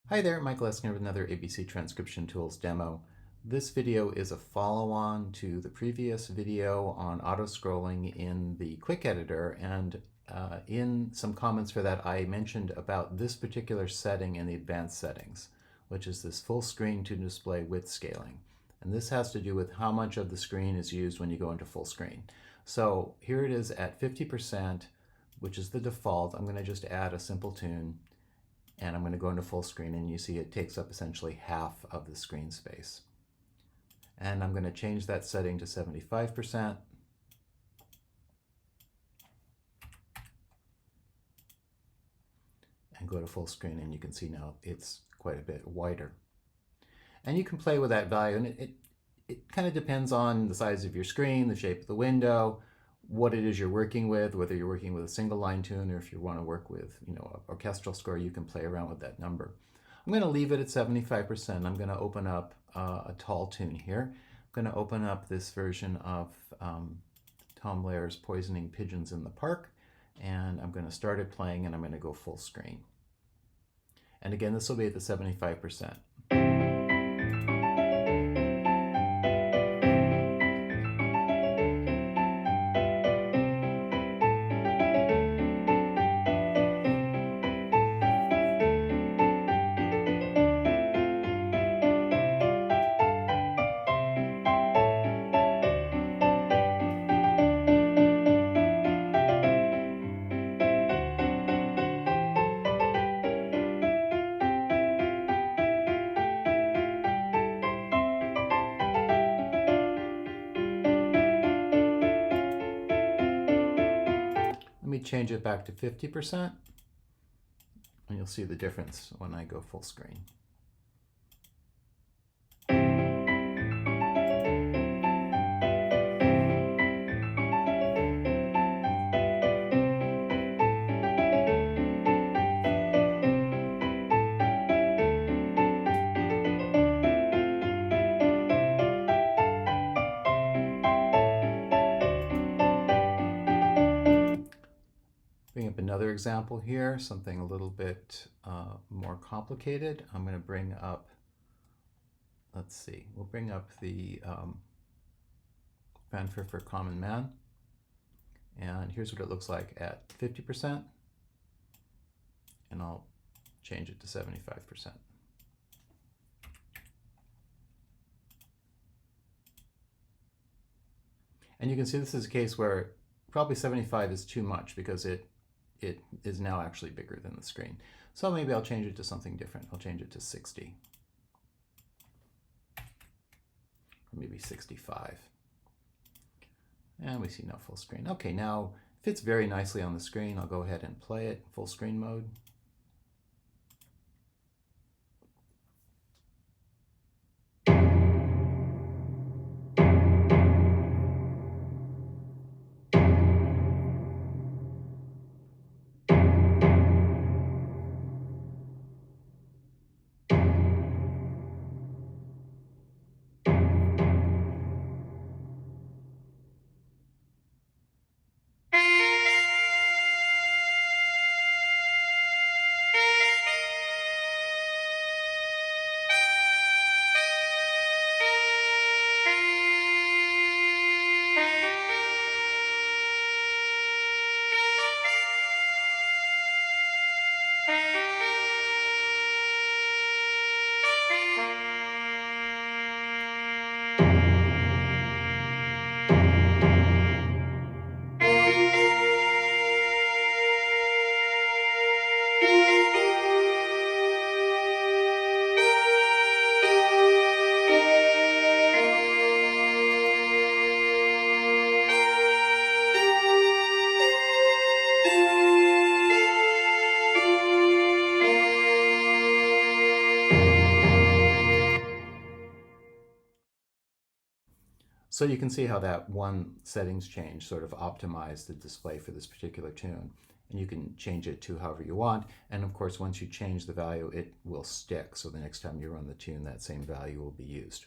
Hi there, Michael Eskinger with another ABC Transcription Tools demo. This video is a follow-on to the previous video on auto-scrolling in the Quick Editor, and in some comments for that I mentioned about this particular setting in the advanced settings, which is this full screen to display width scaling. And this has to do with how much of the screen is used when you go into full screen. So here it is at 50%, which is the default. I'm going to just add a simple tune. And I'm going to go into full screen, and you see it takes up essentially half of the screen space. And I'm going to change that setting to 75%. And go to full screen, and you can see now it's quite a bit wider. And you can play with that value, and it kind of depends on the size of your screen, the shape of the window, what it is you're working with, whether you're working with a single line tune or if you want to work with, an orchestral score, you can play around with that number. I'm going to leave it at 75%. I'm going to open up a tall tune here. I'm going to open up this version of Tom Lehrer's Poisoning Pigeons in the Park, and I'm going to start it playing, and I'm going to go full screen. And again, this will be at the 75%. Let me change it back to 50%, and you'll see the difference when I go full screen. Bring up another example here, something a little bit more complicated. I'm going to bring up, let's see, we'll bring up the Fanfare for Common Man. And here's what it looks like at 50%. And I'll change it to 75%. And you can see this is a case where probably 75 is too much because it is now actually bigger than the screen. So maybe I'll change it to something different. I'll change it to 60. Or maybe 65. And we see no full screen. Okay, now it fits very nicely on the screen. I'll go ahead and play it in full screen mode. So you can see how that one settings change sort of optimized the display for this particular tune. And you can change it to however you want. And of course, once you change the value, it will stick. So the next time you run the tune, that same value will be used.